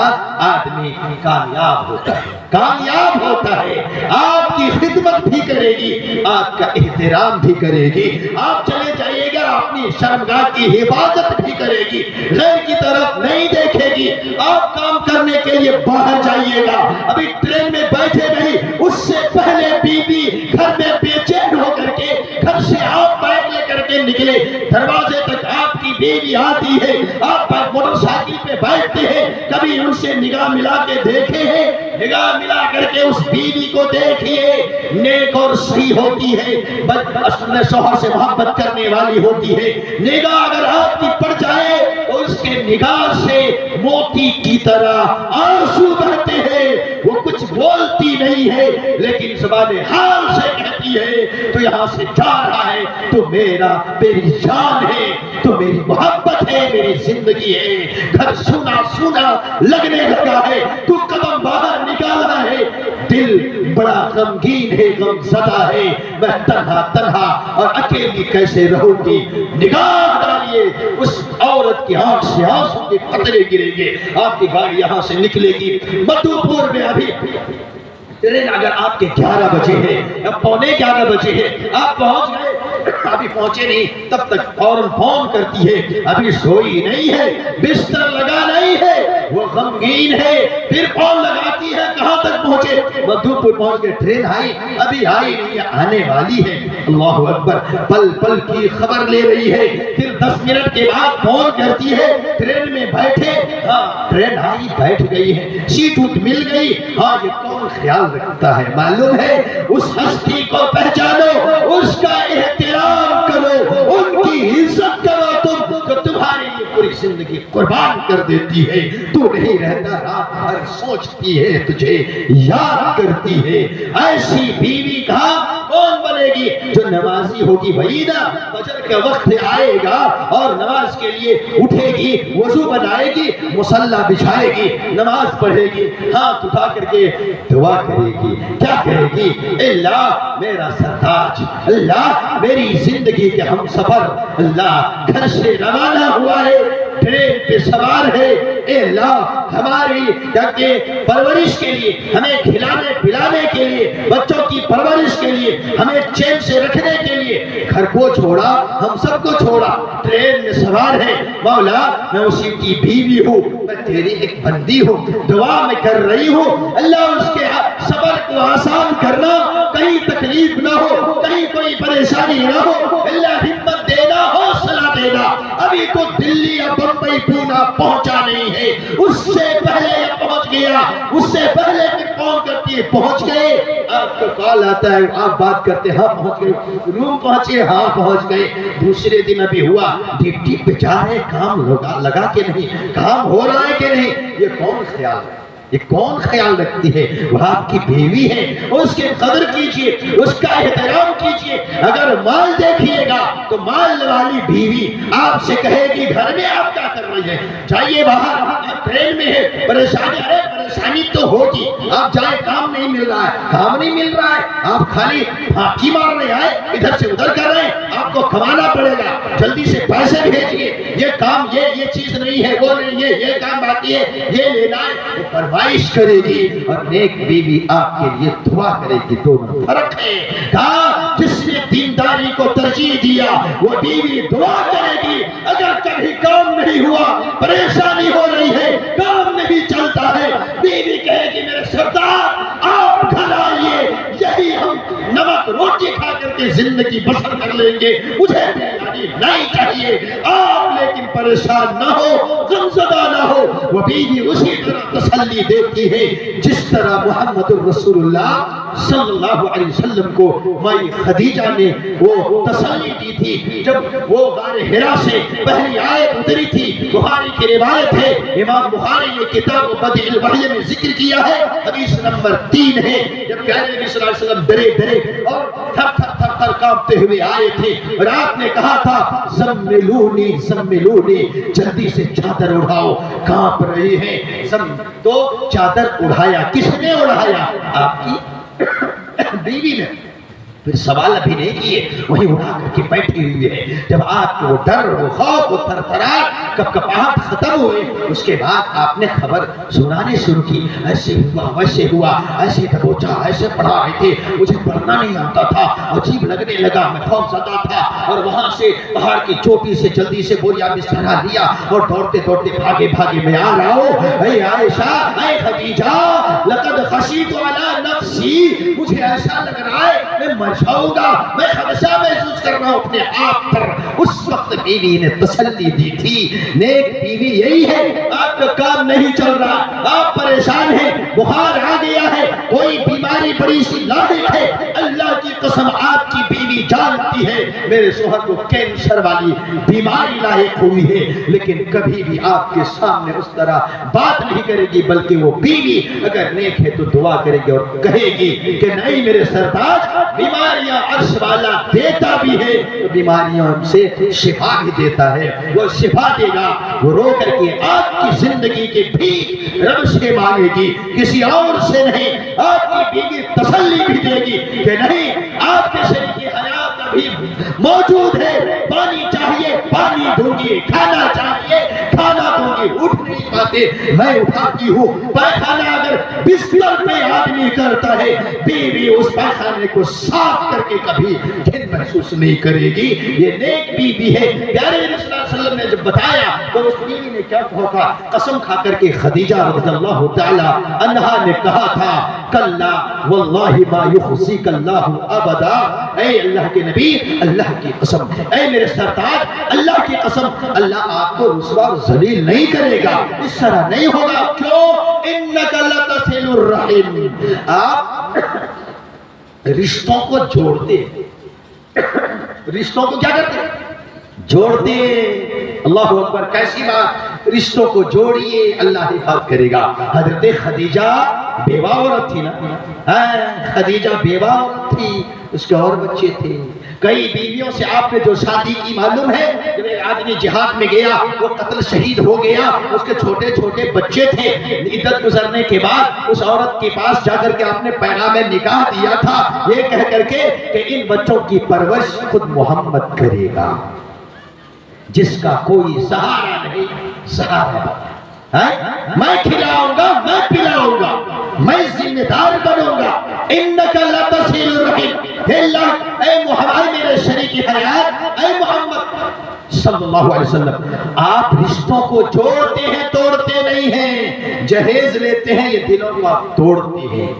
آدمی کامیاب ہوتا ہے، کامیاب ہوتا ہے، آپ کی خدمت بھی کرے گی، آپ کا احترام بھی کرے گی، آپ چلے جائیے گا اپنی شرمگاہ کی حفاظت بھی کرے گی، غیر کی طرف نہیں دیکھے گی، آپ کام کرنے کے لیے باہر جائیے گا، ابھی ٹرین میں بیٹھے نہیں، اس سے پہلے بیوی گھر میں بے چین ہو کر کے گھر سے آپ بیگ لے کر کے نکلے، دروازے تک آپ کی بیوی آتی ہے، آپ موٹر سائیکل پہ بیٹھتے ہیں، کبھی ان سے نگاہ ملا کے دیکھے ہیں؟ نگاہ ملا کر کے اس بیوی کو دیکھیے، نیک اور صحیح ہوتی ہے، اپنے شوہر سے محبت کرنے والی ہوتی ہے، نگاہ اگر آپ کی پڑ جائے تو اس کے نگاہ سے موتی کی طرح آنسو بہتے ہیں، وہ کچھ بولتی نہیں ہے لیکن زبان حال سے کہتی ہے تو یہاں سے جا رہا ہے تو میری جان ہے، تو میری محبت ہے، میری زندگی ہے، گھر سونا سونا لگنے لگا ہے، تو قدم باہر نکالا ہے، دل بڑا غمگین ہے، غم زدہ ہے، میں تنہا اور اکیلی کیسے رہوں گی، نگاہ ڈالیے اس عورت کی آنکھ سے آنسو کے قطرے گریں گے، آپ کی گاڑی یہاں سے نکلے گی، مدھو پور میں ابھی ٹرین اگر آپ کے 11 بجے ہے یا 11:15 بجے ہے، آپ پہنچ گئے، ابھی پہنچے نہیں، تب تک فوراً فون کرتی ہے ابھی سوئی نہیں ہے، بستر لگا نہیں ہے، وہ غمگین ہے، پھر فون لگاتی ہے کہاں تک پہنچے، مدھو پور پہنچ کے ٹرین آئی، ابھی آئی نہیں ہے، آنے والی ہے، اللہ اکبر، پل پل کی خبر لے رہی ہے، پھر 10 منٹ کے بعد فون کرتی ہے، ٹرین میں بیٹھے، ہاں ٹرین آئی بیٹھ گئی ہے، سیٹ مل گئی، ہاں یہ کون خیال رکھتا ہے، معلوم ہے اس ہستی کو پہچانو، اس کا احترام کرو، ان کی عزت کرو، تم جو تمہارے لیے پوری زندگی قربان کر دیتی ہے، تو نہیں رہتا رات بھر سوچتی ہے، تجھے یاد کرتی ہے، ایسی بیوی کا کون بنے گی جو نمازی ہوگی، وہی نا فجر کا وقت آئے گا اور نماز کے لیے اٹھے گی، وضو بنائے گی، مصلی بچھائے گی، نماز پڑھے گی، ہاتھ اٹھا کر کے دعا کرے گی، کیا کرے گی، اللہ میرا سرتاج، اللہ میری زندگی کے ہم سفر، اللہ گھر سے روانہ ہوا ہے، ٹرین پہ سوار ہے، اے اللہ ہماری پرورش کے لیے، ہمیں کھلانے پلانے کے لیے، بچوں کی پرورش کے لیے، ہمیں چین سے رکھنے کے لیے گھر کو چھوڑا، ہم سب کو چھوڑا، ٹرین میں سوار ہے، مولا میں اسی کی بیوی ہوں، میں تیری ایک بندی ہوں، دعا میں کر رہی ہوں، اللہ اس کے سفر کو آسان کرنا، کہیں تکلیف نہ ہو، کہیں کوئی پریشانی نہ ہو، اللہ ہمت دینا، حوصلہ دینا، ابھی تو دلی یا بمبئی پونا پہنچا نہیں ہے، اس سے پہلے یہ پہنچ گیا، اس سے پہلے پھر فون کرتی ہے پہنچ گئے، آپ کو کال آتا ہے، آپ بات کرتے ہاں پہنچ گئے، روم پہنچے ہاں پہنچ گئے، دوسرے دن ابھی ہوا، ڈیوٹی پہ جا رہے، کام لگا کے نہیں، کام ہو رہا ہے کہ نہیں، یہ کون خیال ہے، یہ کون خیال رکھتی ہے، وہ آپ کی بیوی ہے، اس کے قدر کیجئے، اس کا احترام کیجئے، اگر مال دیکھیے گا تو مال والی بیوی آپ سے کہے گی گھر میں آپ کیا کر رہی ہے، جائیے باہر، ٹرین میں ہے، پریشانی پریشانی تو ہوگی. آپ جائیں کام نہیں مل رہا ہے, کام نہیں مل رہا ہے, آپ خالی پھانکی مارنے آئے, ادھر سے ادھر کر رہے ہیں, آپ کو کمانا پڑے گا, جلدی سے پیسے بھیجیے, یہ کام یہ چیز نہیں ہے, وہ نہیں ہے, یہ کام باقی ہے, یہ لینا ہے. وہ فرمائش کرے گی اور نیک بیوی آپ کے لیے دعا کرے گی. دونوں فرق ہے. کہا جس نے دینداری کو ترجیح دیا وہ بیوی دعا کرے گی. اگر کبھی کام نہیں ہوا, پریشانی ہو رہی ہے, کام نہیں چلتا ہے, بیوی کہے گی میرے سردار آپ گھر آئیے, یہی ہم نمک روٹی کھا کر کے زندگی بسر کر لیں گے, مجھے بیماری نہیں چاہیے, آپ لیکن پریشان نہ ہو, غمزدہ نہ ہو. وہ بیوی اسی طرح تسلی دیتی ہے جس طرح محمد الرسول اللہ صلی اللہ علیہ وسلم کو مائی خدیجہ نے وہ تسلی دی تھی جب وہ غار حرا سے پہلی آیت اتری تھی. بخاری کی روایت ہے, امام بخاری نے کتاب بدیع الوحی میں ذکر کیا ہے, حدیث نمبر 3 ہے. جب پیارے نبی صلی اللہ علیہ وسلم ڈرے اور تھر کانپتے ہوئے آئے تھے اور آپ نے کہا تھا زملونی زملونی, جلدی سے چادر اڑاؤ, کانپ رہے ہیں. تو چادر اڑایا, کس نے اڑایا؟ آپ کی بیوی نے. پھر سوال ابھی نہیں کیے, وہی اڑا کر کے بیٹھی ہوئی ہے. جب آپ کو وہ ڈر, وہ خوف, وہ تھرتھراہٹ, کپکپاہٹ ختم ہوئے, اس کے بعد آپ نے خبر سنانے شروع کی. ایسے ہوا, ویسے ہوا, ایسے دبوچا, ایسے پڑھا رہے تھے, مجھے پڑھنا نہیں آتا تھا, عجیب لگنے لگا, میں خوف زدہ تھا. اور وہاں سے پہاڑ کی چوٹی سے جلدی سے بوریا بسترا لیا اور دوڑتے دوڑتے بھاگے بھاگے میں آ رہا ہوں. اے عائشہ, اے خدیجہ, لقد خشیت علی نفسی, مجھے ایسا لگ رہا ہے میں مر جاؤں گا, میں خدشہ محسوس کر رہا ہوں اپنے آپ پر. اس وقت بیوی نے تسلی دی تھی. نیک بیوی یہی ہے, آپ کا کام نہیں چل رہا, آپ پریشان ہیں, بخار آ گیا ہے, کوئی بیماری بڑی سی لاحق ہے, اللہ کی قسم آپ کی بیوی جانتی ہے میرے شوہر کو کینسر والی بیماری لاحق ہوئی ہے, لیکن کبھی بھی آپ کے سامنے اس طرح بات نہیں کرے گی, بلکہ وہ بیوی اگر نیک ہے تو دعا کرے گی اور کہے گی کہ نہیں میرے سرتاج, بیماریاں عرش والا دیتا بھی ہے تو بیماریوں سے شفا بھی دیتا ہے, وہ شفا دے گا. وہ رو کر کے آپ کی زندگی کے بھی رب سے مانگے گی, کسی اور سے نہیں. آپ کی بیوی تسلی بھی دے گی کہ نہیں آپ کے شریک حیات ابھی موجود ہے, پانی چاہیے پانی دوں گی, کھانا چاہیے کھانا دوں گی, اٹھ نہیں پاتے میں اٹھاتی ہوں. پائخانہ اگر بستر پہ آدمی کرتا ہے, بیوی اس پائخانے کو صاف کر کے کبھی گھن محسوس نہیں کرے گی. یہ نیک بیوی ہے. پیارے نبی صلی اللہ علیہ وسلم نے جب بتایا تو اس بیوی نے کیا کہا تھا, قسم کھا کر کے خدیجہ رضی اللہ تعالی عنہا نے کہا تھا کلا واللہ ما یخزیک اللہ ابدا. اے اللہ کے نبی, اللہ کی قسم, اے میرے سرتاج, اللہ کی قسم, اللہ آپ کو رسوا ذلیل نہیں کرے گا, اس طرح نہیں ہوگا. کیوں؟ انک لتصل الرحم, آپ رشتوں کو جوڑتے, رشتوں کو کیا کرتے؟ جوڑتے. اللہ اکبر, کیسی بات, رشتوں کو جوڑیے, اللہ حفاظت کرے گا. حضرت خدیجہ بیوہ عورت تھی نا, خدیجہ بیوہ عورت تھی, اس کے اور بچے تھے. کئی بیویوں سے آپ نے جو شادی کی معلوم ہے, جب ایک آدمی جہاد میں گیا, وہ قتل شہید ہو گیا, اس کے چھوٹے چھوٹے بچے تھے. عدت گزرنے کے بعد اس عورت کے پاس جا کر کے آپ نے پیغام نکاح دیا تھا, یہ کہہ کر کے کہ ان بچوں کی پرورش خود محمد کرے گا, جس کا کوئی سہارا نہیں, سہارا میں کھلاؤں گا, میں پلاؤں گا, میں ذمہ دار بنوں گا. انک لتصل الرحم, اے اللہ, اے محمد میرے شریک حیات, اے محمد صلی اللہ علیہ وسلم, آپ رشتوں کو جوڑتے ہیں, توڑتے نہیں ہیں. جہیز لیتے ہیں, یہ دلوں کو آپ توڑتے ہیں.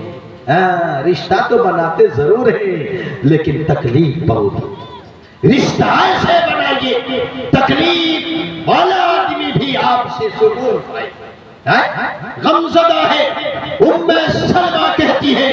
رشتہ تو بناتے ضرور ہیں لیکن تکلیف بہت ہے. رشتہ ایسے بنائیے تکلیف والا آدمی بھی آپ سے سکون پائے. غمزدہ ہے. ام سلمہ کہتی ہے,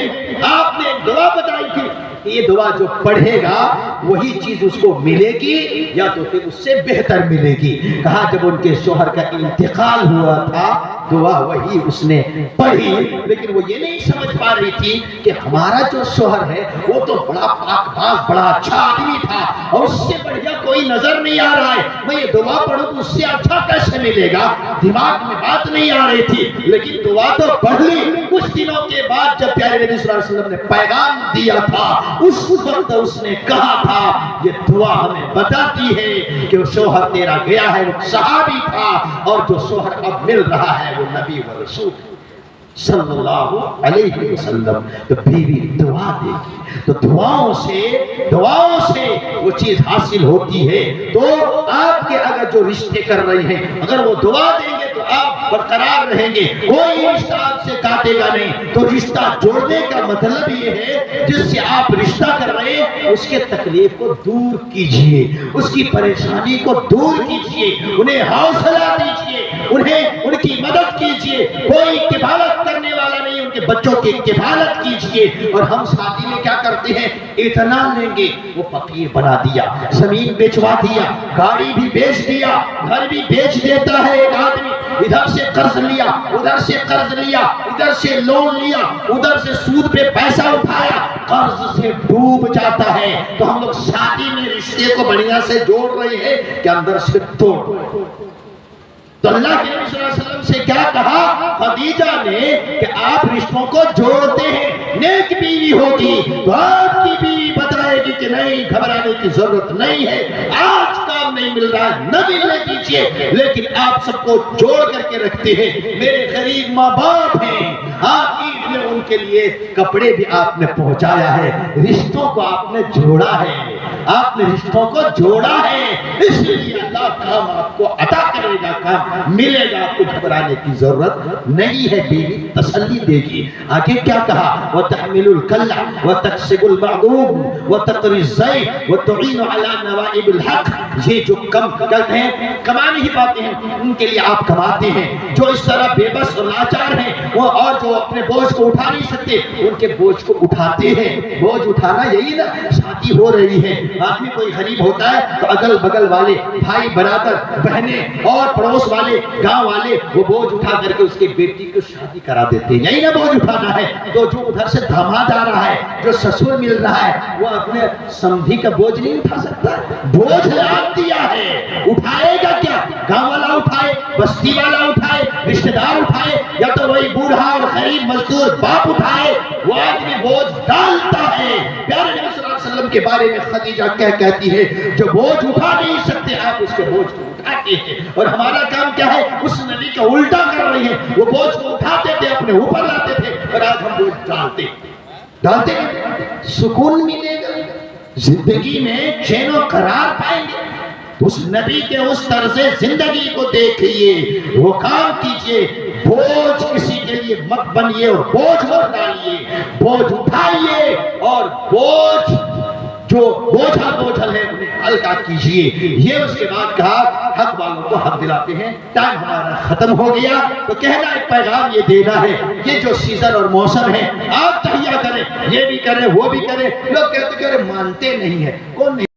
آپ نے دعا بتائی تھی, یہ دعا جو پڑھے گا وہی چیز اس کو ملے گی یا تو پھر اس سے بہتر ملے گی. کہا جب ان کے شوہر کا انتقال ہوا تھا دعا وہی اس نے پڑھی, لیکن وہ یہ نہیں سمجھ پا رہی تھی کہ ہمارا جو شوہر ہے وہ تو بڑا پاک باز, بڑا اچھا آدمی تھا, اور اس سے بڑھیا کوئی کوئی نظر نہیں آ رہا ہے، میں یہ دعا پڑھوں تو اس سے اچھا کیسے ملے گا؟ دماغ میں بات نہیں آ رہی تھی، لیکن دعا تو پڑھ لی۔ کچھ دنوں کے بعد جب پیارے نبی صلی اللہ علیہ وسلم نے پیغام دیا تھا، اس وقت اس نے کہا تھا یہ دعا ہمیں بتاتی ہے کہ وہ شوہر تیرا گیا ہے، وہ صحابی تھا، اور جو شوہر اب مل رہا ہے وہ نبی و رسول صلی اللہ علیہ وسلم۔ تو بیوی دعا دے گی تو دعاؤں سے وہ چیز حاصل ہوتی ہے۔ تو آپ کے اگر جو رشتے کر رہے ہیں، اگر وہ دعا دیں گے تو آپ برقرار رہیں گے، کوئی رشتہ آپ سے کاٹے گا نہیں۔ تو رشتہ جوڑنے کا مطلب یہ ہے جس سے آپ رشتہ کر رہے ہیں اس کے تکلیف کو دور کیجئے، اس کی پریشانی کو دور کیجئے، انہیں حوصلہ دیجئے، ان کی مدد کیجئے۔ کوئی کفالت کرنے والا نہیں، ان کے بچوں کی کفالت کیجئے۔ اور ہم شادی میں کیا کرتے ہیں؟ اتنا لیں گے، وہ فقیر بنا دیا، زمین بیچوا دیا، گاڑی بھی بیچ دیا، گھر بھی بیچ دیتا ہے ایک آدمی، ادھر سے قرض لیا، ادھر سے قرض لیا، ادھر سے لون لیا، ادھر سے سود پہ پیسہ اٹھایا، قرض سے ڈوب جاتا ہے۔ تو ہم لوگ شادی میں رشتے کو بڑھیا سے جوڑ رہے ہیں کہ اندر سے توڑ۔ تو اللہ کے نبی صلی اللہ علیہ وسلم سے کیا کہا خدیجہ نے کہ آپ رشتوں کو جوڑتے ہیں، نیک بیوی ہوگی تو آپ کی بیوی بتائے گی کہ نہیں، گھبرانے کی ضرورت نہیں ہے، آج کام نہیں مل رہا ہے، نہ ملنے دیجیے، لیکن آپ سب کو جوڑ کر کے رکھتے ہیں۔ میرے غریب ماں باپ ہیں، آپ عید میں ان کے لیے کپڑے بھی آپ نے پہنچایا ہے، رشتوں کو آپ نے جوڑا ہے، آپ نے رشتوں کو جوڑا ہے، اس لیے اللہ کام آپ کو عطا کرے گا، کام ملے گا، آپ کو گھبرانے کی ضرورت نہیں ہے۔ بیوی تسلی دے گی۔ آگے کیا کہا؟ وَتَحْمِلُ الْكَلَّ وَتَكْسِبُ الْمَعْدُومِ وَتَقْرِي الزَّيْبِ وَتُعِينُ عَلَى نَوَائِبِ الْحَقِّ۔ یہ جو کم کرتے ہیں، کما نہیں پاتے ہیں، ان کے لیے آپ کماتے ہیں۔ جو اس طرح بے بس اور لاچار ہیں وہ، اور جو اپنے بوجھ کو اٹھا نہیں سکتے، ان کے بوجھ کو اٹھاتے ہیں۔ بوجھ اٹھانا یہی نا، شادی ہو رہی ہے، آدمی کوئی غریب ہوتا ہے تو اگل بگل والے بھائی برادر بہنیں اور پڑوس والے گاؤں والے وہ بوجھ اٹھا کر کے اس کے بیٹی کو شادی کرا دیتے ہیں، یہی نا بوجھ اٹھانا ہے۔ تو جو ادھر سے داماد آ رہا ہے، جو سسور مل رہا ہے، وہ اپنے سمدھی کا بوجھ نہیں اٹھا سکتا، بوجھ لاد دیا ہے، اٹھائے گا کیا؟ گاؤں والا اٹھائے، بستی والا اٹھائے، رشتہ دار اٹھائے، یا تو وہی بوڑھا اور غریب مزدور باپ اٹھائے، وہ آدمی بوجھ ڈالتا ہے۔ پیارے نبی صلی اللہ علیہ وسلم کے بارے میں خدیجہ کہتی ہے جو بوجھ اٹھا نہیں سکتے آپ اس کے بوجھ کو اٹھاتے ہیں، اور ہمارا کام کیا ہے؟ اس نبی کا الٹا کر رہے ہیں، وہ بوجھ کو اٹھاتے تھے، اپنے اوپر لاتے تھے، اور آج ہم بوجھ ڈالتے ہیں۔ سکون ملے گا زندگی میں، چین و قرار پائیں گے۔ اس نبی کے اس طرز زندگی کو دیکھئے، وہ کام کیجئے، بوجھ کسی کے لیے مت بنیے اور بوجھ مت ڈالیے، بوجھ اٹھائیے اور بوجھ جو بوجھل ہے انہیں ہلکا کیجئے۔ یہ اس کے بعد کہا حق والوں کو حق دلاتے ہیں۔ ٹائم ہمارا ختم ہو گیا، تو کہنا ایک پیغام یہ دینا ہے، یہ جو سیزن اور موسم ہے آپ تہیہ کریں، یہ بھی کریں وہ بھی کریں۔ لوگ کہتے کہ مانتے نہیں ہیں، کون نہیں